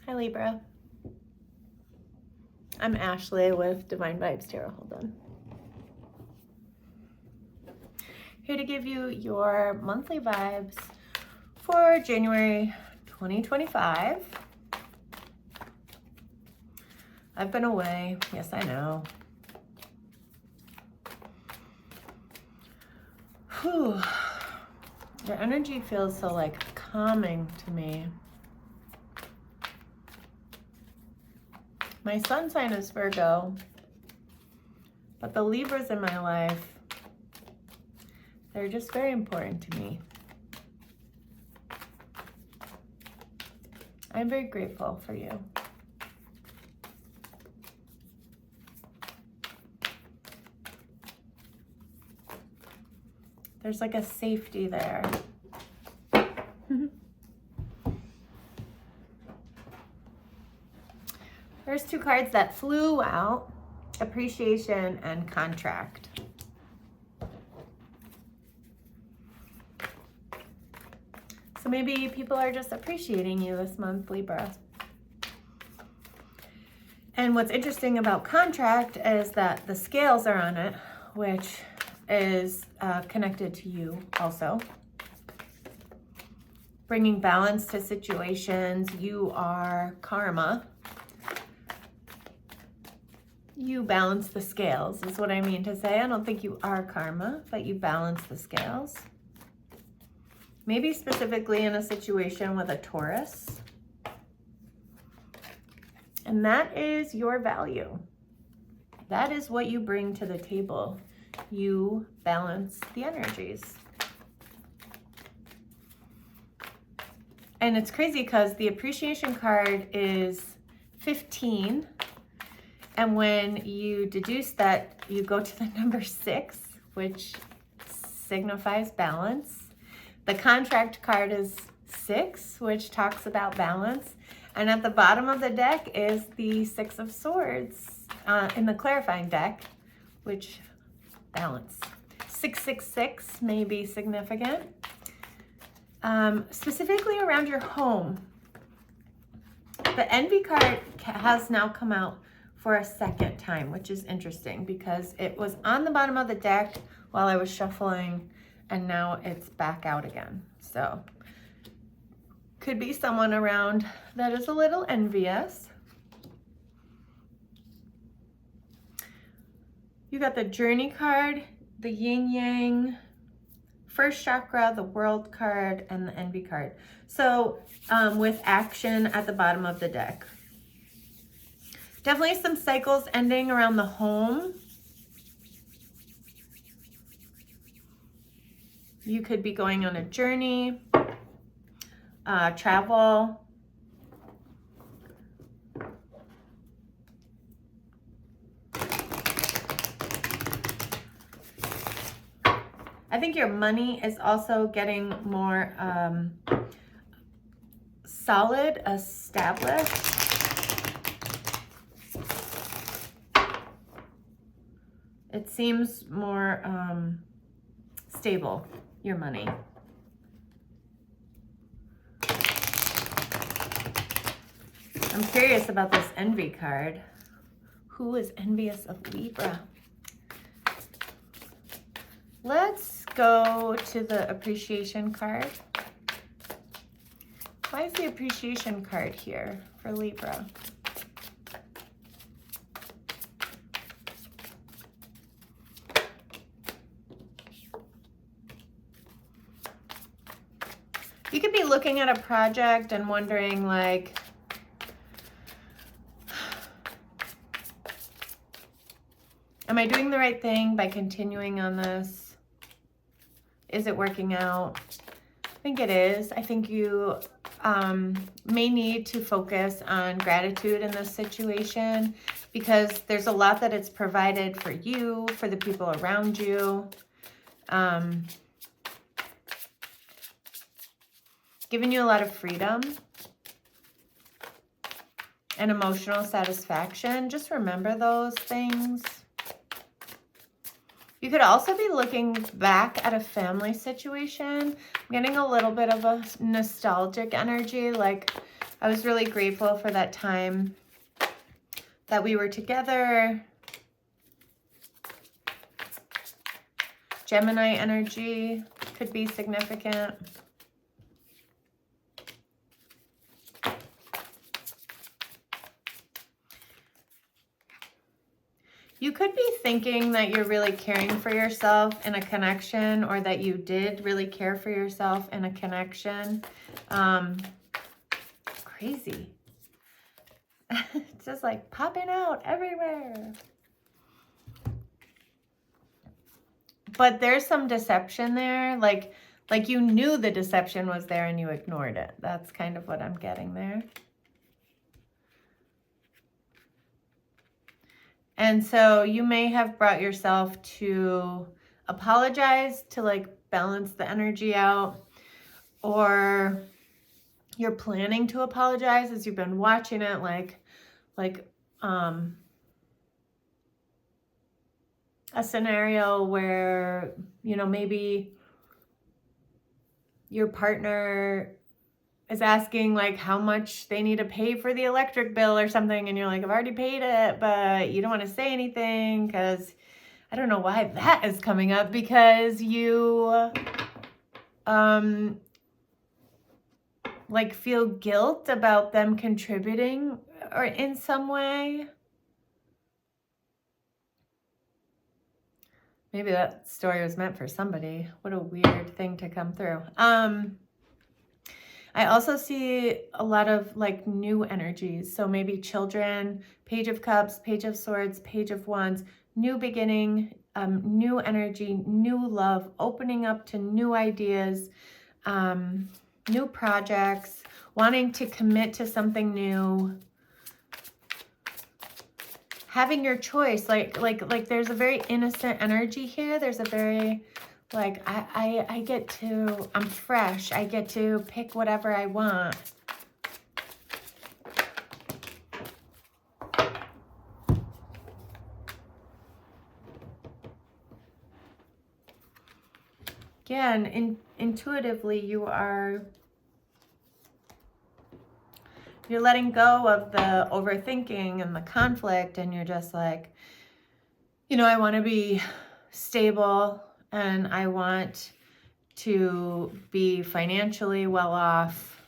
Hi, Libra. I'm Ashley with Divine Vibes Tarot. Hold on. Here to give you your monthly vibes for January 2025. I've been away. Yes, I know. Whew. Your energy feels so like calming to me. My sun sign is Virgo, but the Libras in my life, they're just very important to me. I'm very grateful for you. There's like a safety there. There's two cards that flew out, appreciation and contract. So maybe people are just appreciating you this month, Libra. And what's interesting about contract is that the scales are on it, which is connected to you also. Bringing balance to situations. You are karma. You balance the scales is what I mean to say. I don't think you are karma, but you balance the scales. Maybe specifically in a situation with a Taurus. And that is your value. That is what you bring to the table. You balance the energies. And it's crazy because the appreciation card is 15. And when you deduce that, you go to the number 6, which signifies balance. The contract card is 6, which talks about balance. And at the bottom of the deck is the 6 of Swords in the clarifying deck, which balance. 666 may be significant. Specifically around your home. The Envy card has now come out for a second time, which is interesting because it was on the bottom of the deck while I was shuffling and now it's back out again. So could be someone around that is a little envious. You got the Journey card, the Yin Yang, First Chakra, the World card, and the Envy card. So with action at the bottom of the deck. Definitely some cycles ending around the home. You could be going on a journey, travel. I think your money is also getting more solid, established. It seems more stable, your money. I'm curious about this Envy card. Who is envious of Libra? Let's go to the appreciation card. Why is the appreciation card here for Libra? You could be looking at a project and wondering like, am I doing the right thing by continuing on this? Is it working out? I think it is. I think you may need to focus on gratitude in this situation because there's a lot that it's provided for you, for the people around you. Giving you a lot of freedom and emotional satisfaction. Just remember those things. You could also be looking back at a family situation. I'm getting a little bit of a nostalgic energy. Like, I was really grateful for that time that we were together. Gemini energy could be significant. You could be thinking that you're really caring for yourself in a connection, or that you did really care for yourself in a connection. Crazy. It's just like popping out everywhere. But there's some deception there. Like you knew the deception was there and you ignored it. That's kind of what I'm getting there. And so you may have brought yourself to apologize to like balance the energy out, or you're planning to apologize as you've been watching it, like a scenario where, you know, maybe your partner is asking like how much they need to pay for the electric bill or something, and you're like, I've already paid it, but you don't want to say anything because I don't know why that is coming up, because you like feel guilt about them contributing or in some way. Maybe that story was meant for somebody. What a weird thing to come through. I also see a lot of like new energies. So maybe children, Page of Cups, Page of Swords, Page of Wands, new beginning, new energy, new love, opening up to new ideas, new projects, wanting to commit to something new, having your choice. Like there's a very innocent energy here. There's a very like, I'm fresh. I get to pick whatever I want. Again, intuitively, you're letting go of the overthinking and the conflict, and you're just like, you know, I want to be stable, and I want to be financially well off.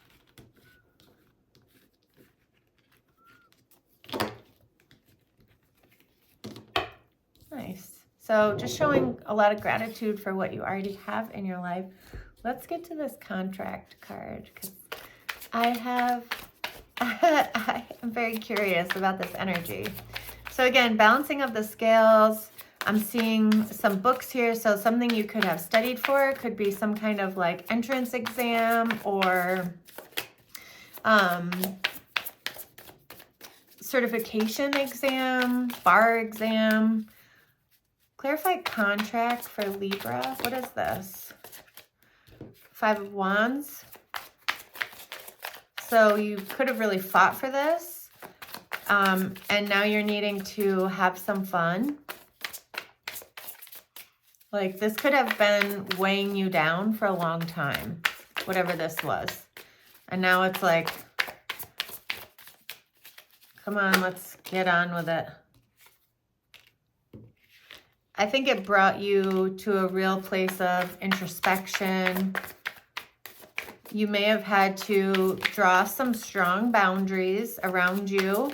Nice. So just showing a lot of gratitude for what you already have in your life. Let's get to this contract card, because I am very curious about this energy. So again, balancing of the scales. I'm seeing some books here, so something you could have studied for. Could be some kind of like entrance exam or certification exam, bar exam. Clarified contract for Libra. What is this? 5 of Wands. So you could have really fought for this, and now you're needing to have some fun. Like, this could have been weighing you down for a long time, whatever this was. And now it's like, come on, let's get on with it. I think it brought you to a real place of introspection. You may have had to draw some strong boundaries around you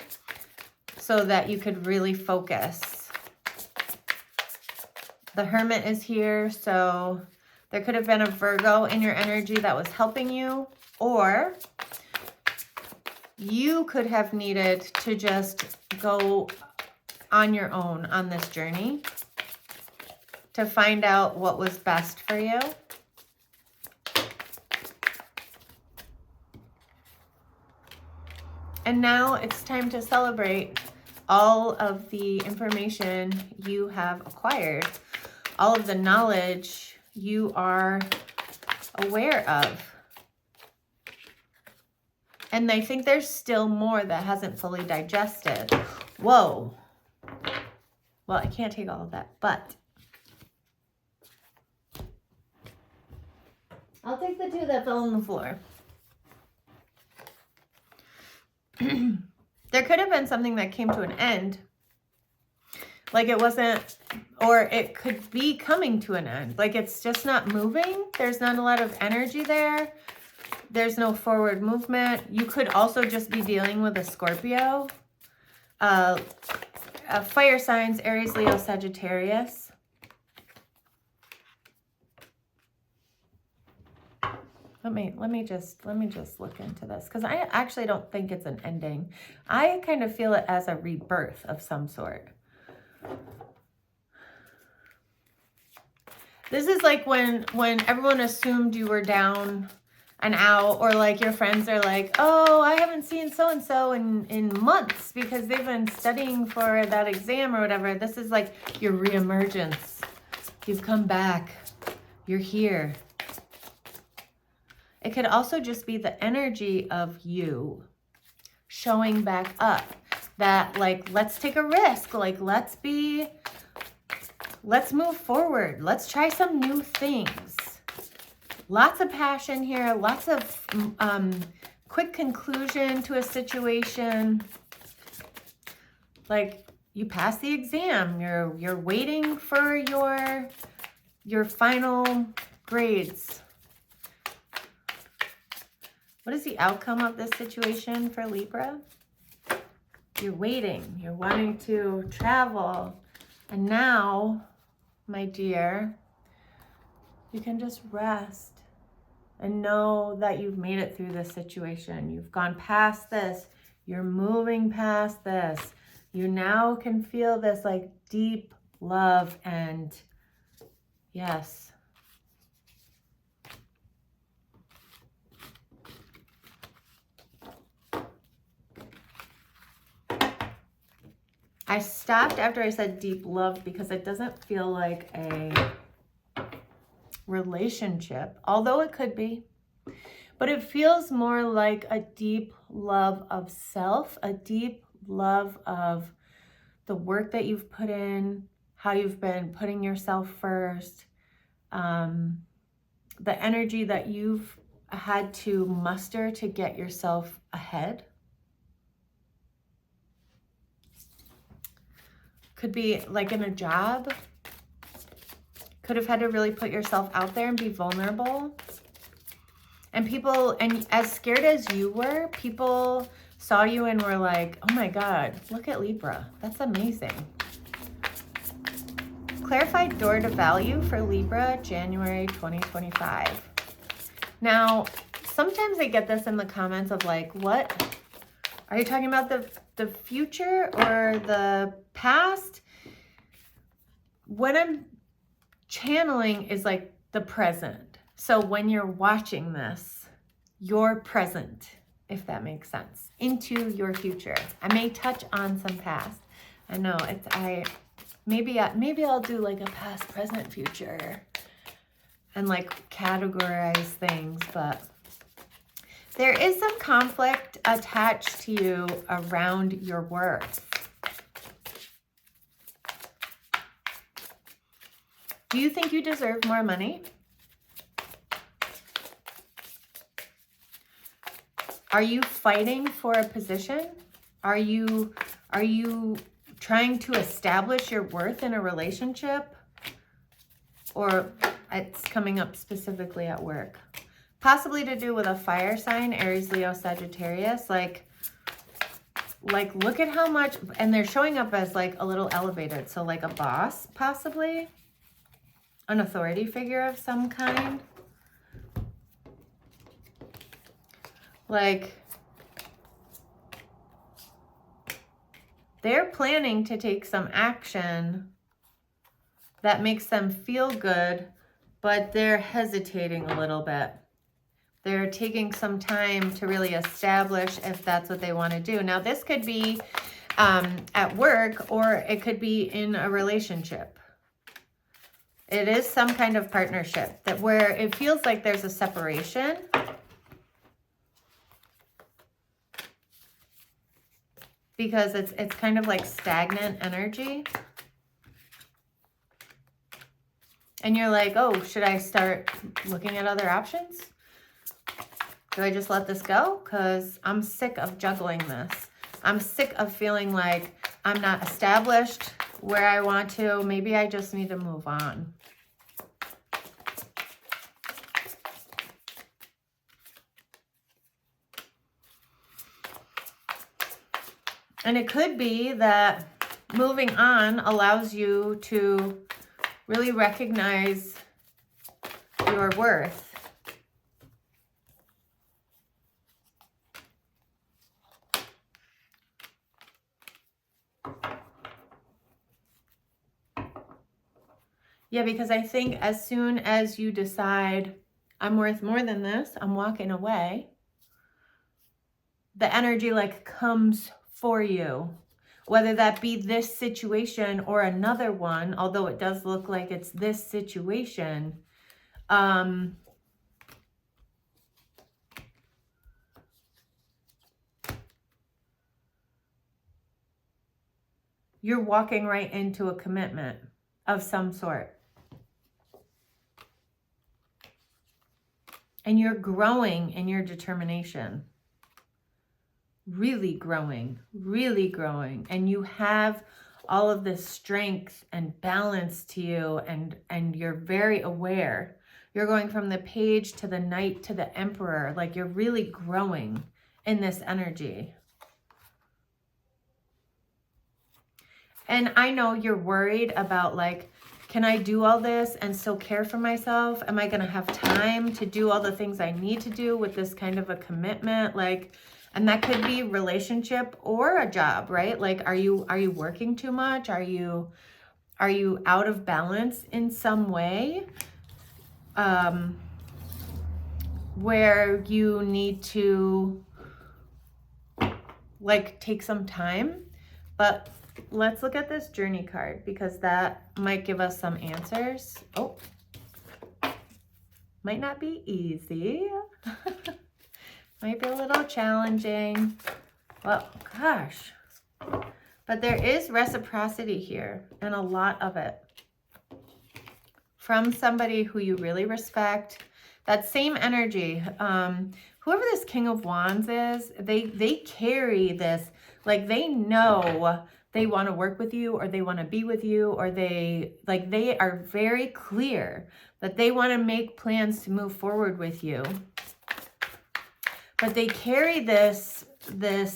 so that you could really focus. The Hermit is here, so there could have been a Virgo in your energy that was helping you, or you could have needed to just go on your own on this journey to find out what was best for you. And now it's time to celebrate all of the information you have acquired, all of the knowledge you are aware of. And I think there's still more that hasn't fully digested. Whoa. Well, I can't take all of that, but I'll take the 2 that fell on the floor. There could have been something that came to an end. Like it wasn't, or it could be coming to an end. Like it's just not moving. There's not a lot of energy there. There's no forward movement. You could also just be dealing with a Scorpio. Fire signs, Aries, Leo, Sagittarius. Let me just look into this, because I actually don't think it's an ending. I kind of feel it as a rebirth of some sort. This is like when everyone assumed you were down and out, or like your friends are like, oh, I haven't seen so-and-so in months because they've been studying for that exam or whatever. This is like your reemergence. You've come back. You're here. It could also just be the energy of you showing back up, that like, let's take a risk. Like, let's move forward. Let's try some new things. Lots of passion here. Lots of quick conclusion to a situation. Like you passed the exam. You're waiting for your final grades. What is the outcome of this situation for Libra? You're waiting. You're wanting to travel. And now, my dear, you can just rest and know that you've made it through this situation. You've gone past this. You're moving past this. You now can feel this like deep love and yes. I stopped after I said deep love because it doesn't feel like a relationship, although it could be. But it feels more like a deep love of self, a deep love of the work that you've put in, how you've been putting yourself first, the energy that you've had to muster to get yourself ahead. Could be like in a job. Could have had to really put yourself out there and be vulnerable. And people, and as scared as you were, people saw you and were like, oh my God, look at Libra. That's amazing. Clarified door to value for Libra, January 2025. Now, sometimes I get this in the comments of like, what? Are you talking about the future or the past? What I'm channeling is like the present. So when you're watching this, you're present, if that makes sense, into your future. I may touch on some past. I know maybe I'll do like a past, present, future and like categorize things, but there is some conflict attached to you around your worth. Do you think you deserve more money? Are you fighting for a position? Are you trying to establish your worth in a relationship? Or it's coming up specifically at work. Possibly to do with a fire sign, Aries, Leo, Sagittarius. Like look at how much, and they're showing up as like a little elevated. So like a boss, possibly. An authority figure of some kind. Like, they're planning to take some action that makes them feel good, but they're hesitating a little bit. They're taking some time to really establish if that's what they want to do. Now, this could be at work, or it could be in a relationship. It is some kind of partnership that where it feels like there's a separation. Because it's kind of like stagnant energy. And you're like, oh, should I start looking at other options? Do I just let this go? Because I'm sick of juggling this. I'm sick of feeling like I'm not established where I want to. Maybe I just need to move on. And it could be that moving on allows you to really recognize your worth. Yeah, because I think as soon as you decide, I'm worth more than this, I'm walking away, the energy like comes for you. Whether that be this situation or another one, although it does look like it's this situation, you're walking right into a commitment of some sort. And you're growing in your determination. Really growing. And you have all of this strength and balance to you, and you're very aware. You're going from the Page to the Knight to the Emperor. Like, you're really growing in this energy. And I know you're worried about, like, can I do all this and still care for myself? Am I going to have time to do all the things I need to do with this kind of a commitment? Like, and that could be relationship or a job, right? Like, are you working too much? Are you out of balance in some way? Where you need to, like, take some time. But let's look at this Journey card, because that might give us some answers. Oh, might not be easy. Might be a little challenging. Well, gosh. But there is reciprocity here, and a lot of it. From somebody who you really respect. That same energy. Whoever this King of Wands is, they carry this, like, they know they want to work with you, or they want to be with you, or they are very clear that they want to make plans to move forward with you. But they carry this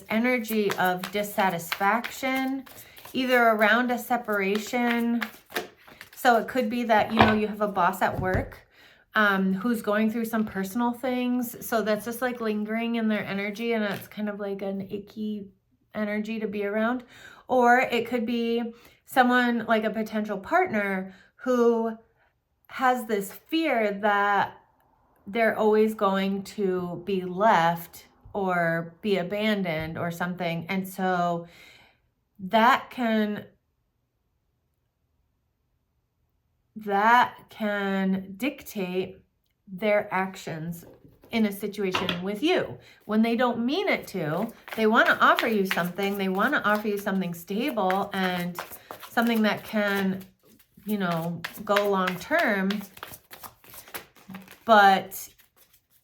energy of dissatisfaction, either around a separation. So it could be that, you know, you have a boss at work who's going through some personal things. So that's just like lingering in their energy, and it's kind of like an icky energy to be around. Or it could be someone like a potential partner who has this fear that they're always going to be left or be abandoned or something. And so that can dictate their actions in a situation with you. When they don't mean it to, they want to offer you something. They want to offer you something stable and something that can, you know, go long term. But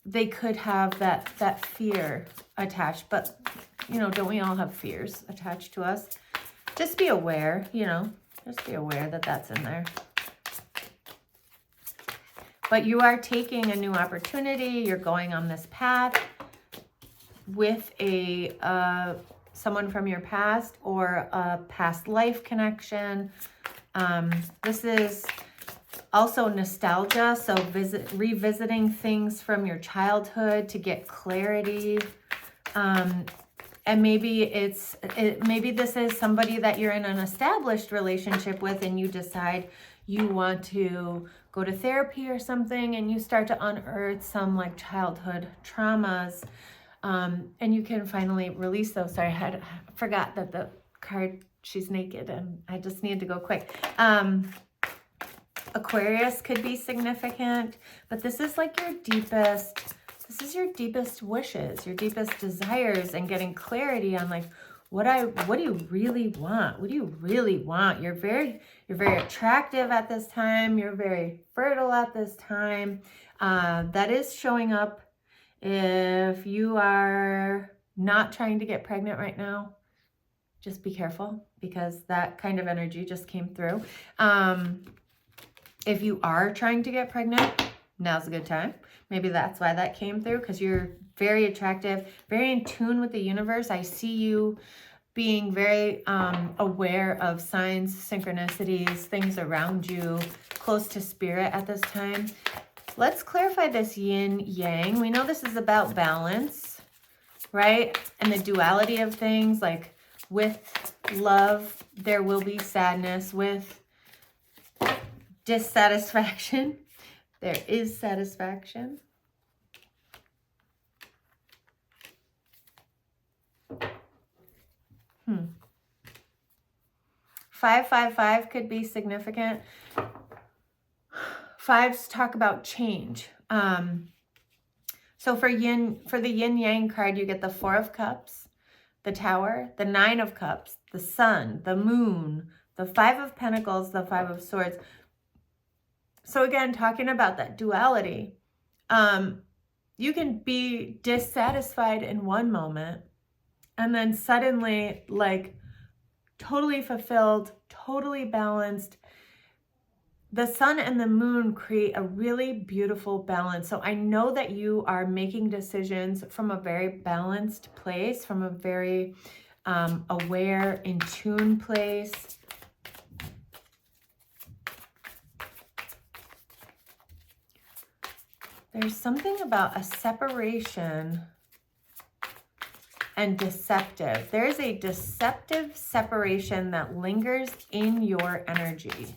they could have that fear attached. But, you know, don't we all have fears attached to us? Just be aware, you know, just be aware that that's in there. But you are taking a new opportunity. You're going on this path with someone from your past or a past life connection. This is also nostalgia, so revisiting things from your childhood to get clarity. And maybe maybe this is somebody that you're in an established relationship with, and you decide you want to go to therapy or something, and you start to unearth some like childhood traumas, and you can finally release those. Sorry, I forgot that the card, she's naked, and I just needed to go quick. Aquarius could be significant, but this is like your deepest wishes, your deepest desires, and getting clarity on like what do you really want? What do you really want? You're very attractive at this time. You're very fertile at this time. That is showing up if you are not trying to get pregnant right now. Just be careful, because that kind of energy just came through. If you are trying to get pregnant, now's a good time. Maybe that's why that came through, because you're very attractive, very in tune with the universe. I see you being very aware of signs, synchronicities, things around you, close to spirit at this time. Let's clarify this yin yang. We know this is about balance, right? And the duality of things. Like with love, there will be sadness. With dissatisfaction, there is satisfaction. Five, 5 could be significant. Fives talk about change. So for the yin yang card, you get the 4 of cups, the Tower, the 9 of cups, the Sun, the Moon, the 5 of pentacles, the 5 of swords. So again, talking about that duality, you can be dissatisfied in one moment and then suddenly like totally fulfilled, totally balanced. The sun and the moon create a really beautiful balance. So I know that you are making decisions from a very balanced place, from a very aware, in tune place. There's something about a separation and deceptive. There is a deceptive separation that lingers in your energy.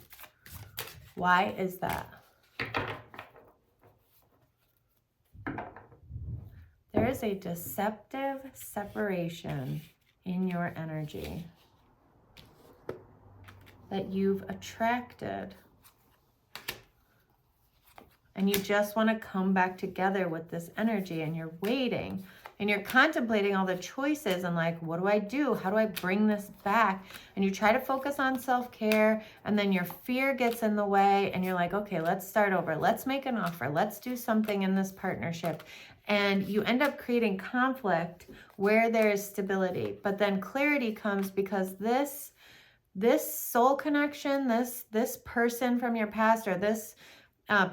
Why is that? There is a deceptive separation in your energy that you've attracted. And you just want to come back together with this energy, and you're waiting and you're contemplating all the choices and like, what do I do? How do I bring this back? And you try to focus on self-care, and then your fear gets in the way and you're like, okay, let's start over. Let's make an offer. Let's do something in this partnership. And you end up creating conflict where there is stability. But then clarity comes because this soul connection, this person from your past, or this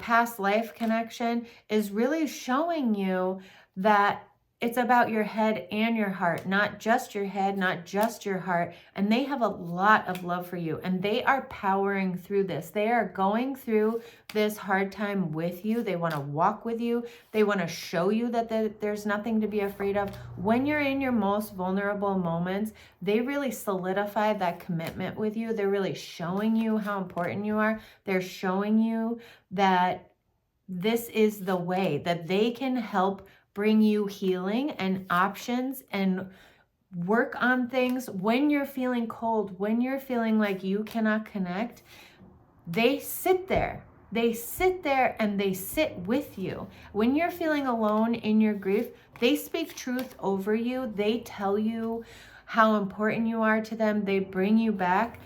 past life connection is really showing you that it's about your head and your heart, not just your head, not just your heart. And they have a lot of love for you, and they are powering through this. They are going through this hard time with you. They want to walk with you. They want to show you that there's nothing to be afraid of. When you're in your most vulnerable moments, they really solidify that commitment with you. They're really showing you how important you are. They're showing you that this is the way, that they can help bring you healing and options and work on things. When you're feeling cold, when you're feeling like you cannot connect, they sit there. They sit there and they sit with you. When you're feeling alone in your grief, they speak truth over you. They tell you how important you are to them. They bring you back.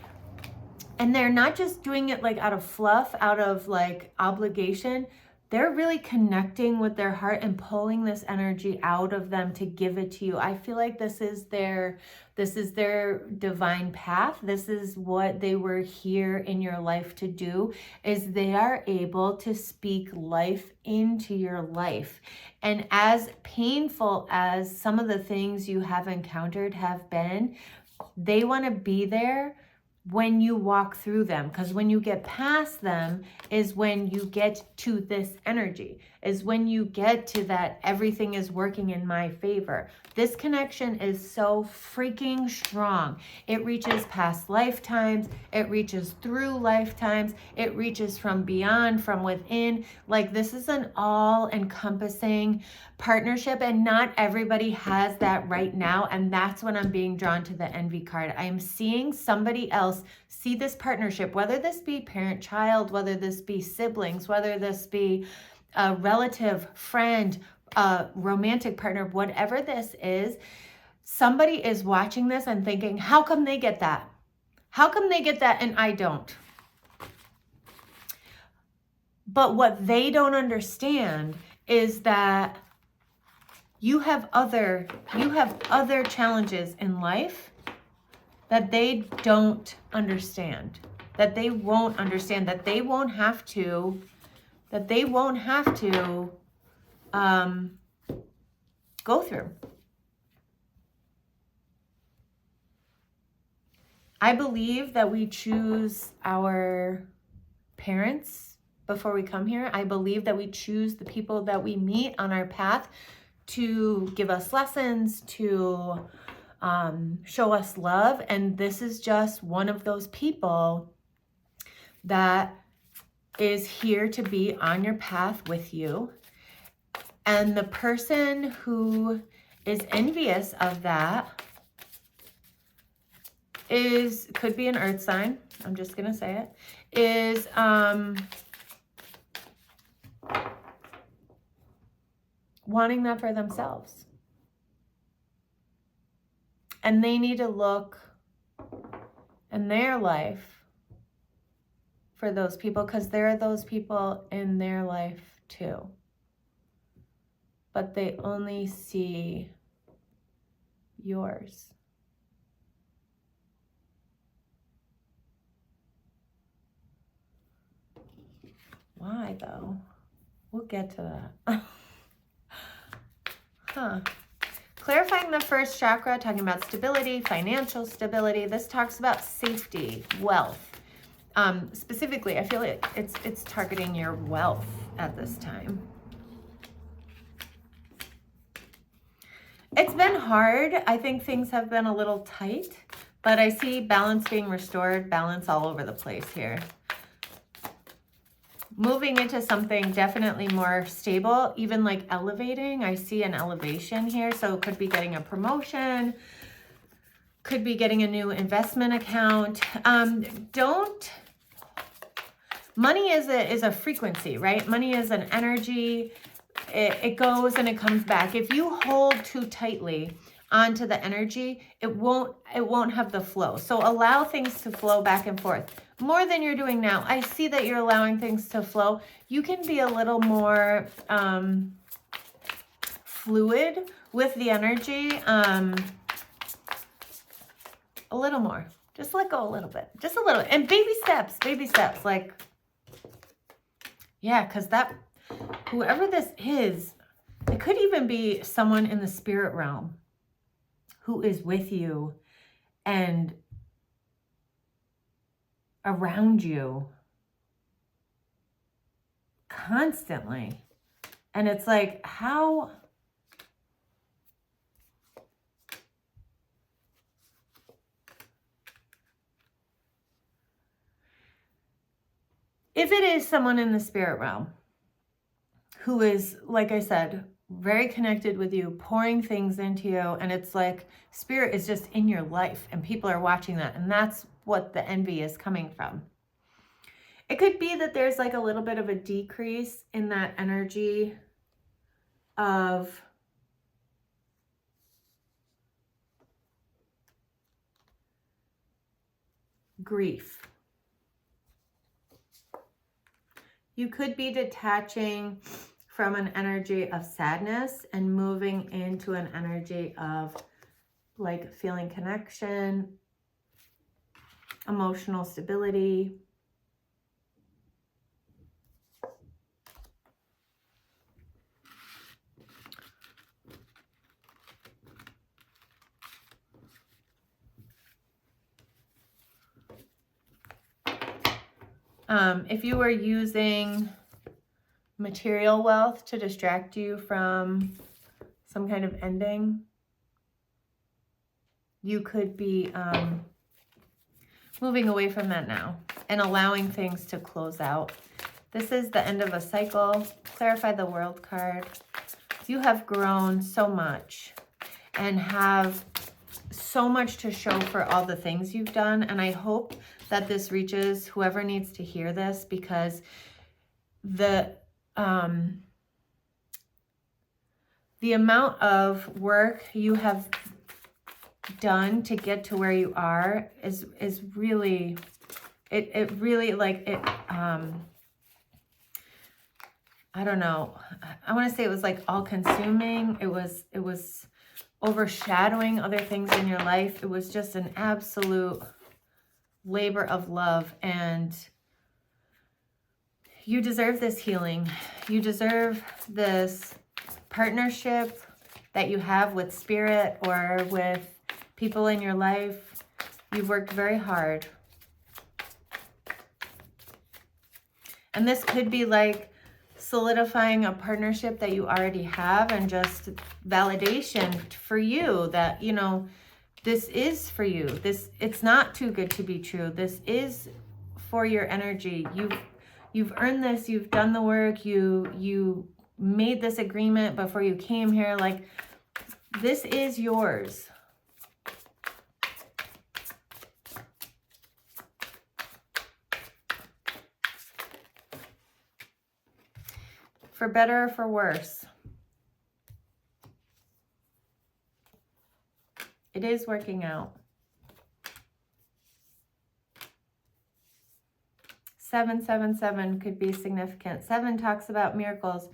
And they're not just doing it like out of fluff, out of like obligation. They're really connecting with their heart and pulling this energy out of them to give it to you. I feel like this is their divine path. This is what they were here in your life to do, is they are able to speak life into your life. And as painful as some of the things you have encountered have been, they want to be there when you walk through them, because when you get past them is when you get to this energy, is when you get to that everything is working in my favor. This connection is so freaking strong. It reaches past lifetimes, it reaches through lifetimes, it reaches from beyond, from within. Like, this is an all-encompassing partnership, and not everybody has that right now. And that's when I'm being drawn to the envy card. I am seeing somebody else see this partnership, whether this be parent-child, whether this be siblings, whether this be a relative, friend, a romantic partner, whatever this is. somebody is watching this and thinking, how come they get that? How come they get that and I don't? But what they don't understand is that you have other challenges in life that they don't understand, that they won't understand, that they won't have to go through. I believe that we choose our parents before we come here. I believe that we choose the people that we meet on our path to give us lessons, to show us love. And this is just one of those people that is here to be on your path with you. And the person who is envious of that could be an earth sign. I'm just going to say it. Is wanting that for themselves. And they need to look in their life for those people, because there are those people in their life too. But they only see yours. Why though? We'll get to that. Clarifying the first chakra, talking about stability, financial stability. This talks about safety, wealth. Specifically, I feel it's targeting your wealth at this time. It's been hard. I think things have been a little tight, but I see balance being restored, balance all over the place here. Moving into something definitely more stable, even like elevating. I see an elevation here. So it could be getting a promotion, could be getting a new investment account. Money is a frequency, right? Money is an energy. It goes and it comes back. If you hold too tightly onto the energy, it won't have the flow. So allow things to flow back and forth more than you're doing now. I see that you're allowing things to flow. You can be a little more fluid with the energy. A little more. Just let go a little bit. Just a little. And baby steps. Like, yeah, because whoever this is, it could even be someone in the spirit realm who is with you and around you constantly. And it's like, how... If it is someone in the spirit realm who is, like I said, very connected with you, pouring things into you, and it's like spirit is just in your life and people are watching that, and that's what the envy is coming from. It could be that there's like a little bit of a decrease in that energy of grief. You could be detaching from an energy of sadness and moving into an energy of like feeling connection, emotional stability. If you were using material wealth to distract you from some kind of ending, you could be moving away from that now and allowing things to close out. This is the end of a cycle. Clarify the World card. You have grown so much and have so much to show for all the things you've done. And I hope that this reaches whoever needs to hear this, because the amount of work you have done to get to where you are is really, it really, like, it, I don't know. I want to say it was like all consuming. It was overshadowing other things in your life. It was just an absolute labor of love, and you deserve this healing. You deserve this partnership that you have with spirit or with people in your life. You've worked very hard. And this could be like solidifying a partnership that you already have, and just validation for you that, you know, this is for you. It's not too good to be true. This is for your energy. You've earned this. You've done the work. You made this agreement before you came here. Like, this is yours. For better or for worse. It is working out. 777 could be significant. 7 talks about miracles.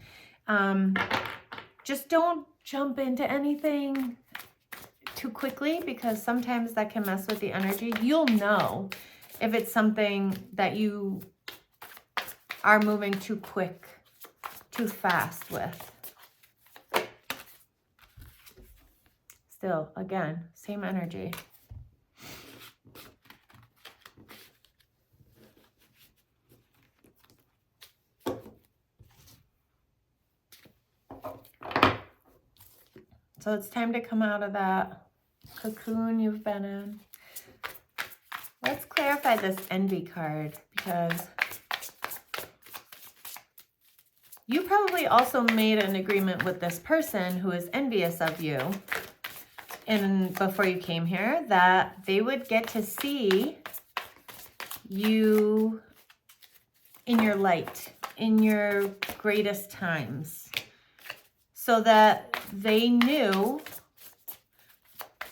Just don't jump into anything too quickly, because sometimes that can mess with the energy. You'll know if it's something that you are moving too quick, too fast with. Still, again, same energy. So it's time to come out of that cocoon you've been in. Let's clarify this envy card, because you probably also made an agreement with this person who is envious of you, and before you came here, that they would get to see you in your light, in your greatest times, so that they knew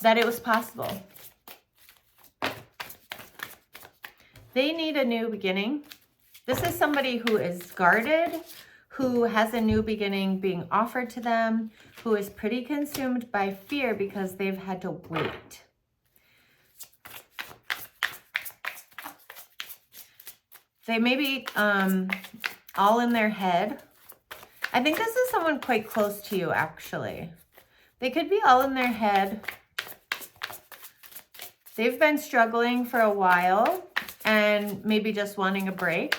that it was possible. They need a new beginning. This is somebody who is guarded, who has a new beginning being offered to them, who is pretty consumed by fear because they've had to wait. They may be all in their head. I think this is someone quite close to you, actually. They could be all in their head. They've been struggling for a while and maybe just wanting a break.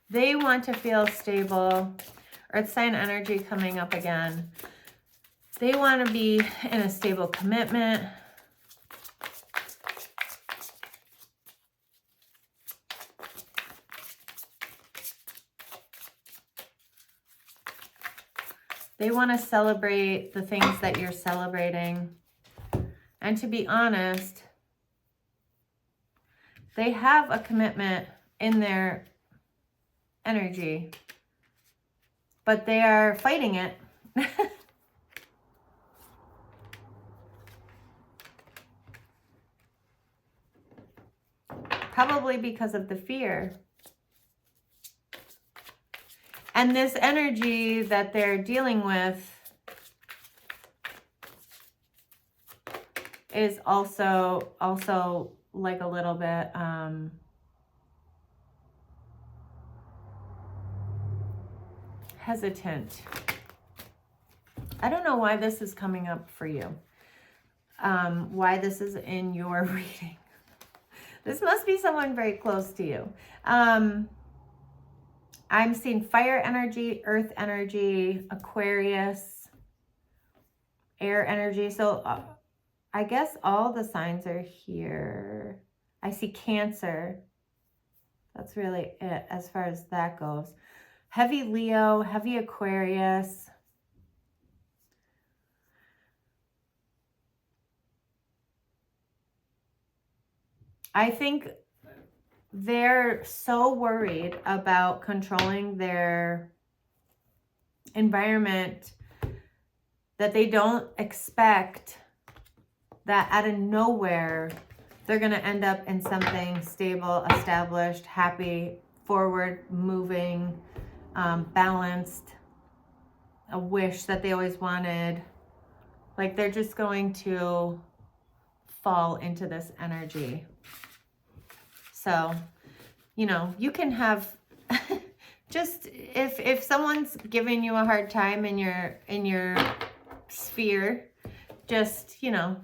They want to feel stable. Earth sign energy coming up again. They want to be in a stable commitment. They want to celebrate the things that you're celebrating. And to be honest, they have a commitment in their energy, but they are fighting it. Probably because of the fear. And this energy that they're dealing with is also like a little bit hesitant. I don't know why this is coming up for you. Why this is in your reading. This must be someone very close to you. I'm seeing fire energy, earth energy, Aquarius, air energy. So I guess all the signs are here. I see Cancer. That's really it as far as that goes. Heavy Leo, heavy Aquarius. I think they're so worried about controlling their environment that they don't expect, that out of nowhere, they're going to end up in something stable, established, happy, forward, moving, balanced, a wish that they always wanted. Like they're just going to fall into this energy. So, you know, you can have just if someone's giving you a hard time in your sphere, just, you know,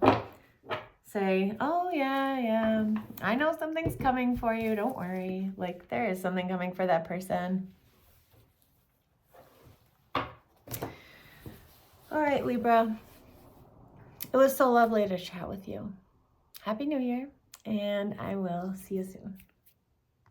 say, oh yeah, I know something's coming for you, don't worry. Like there is something coming for that person. All right, Libra. It was so lovely to chat with you. Happy New Year, and I will see you soon.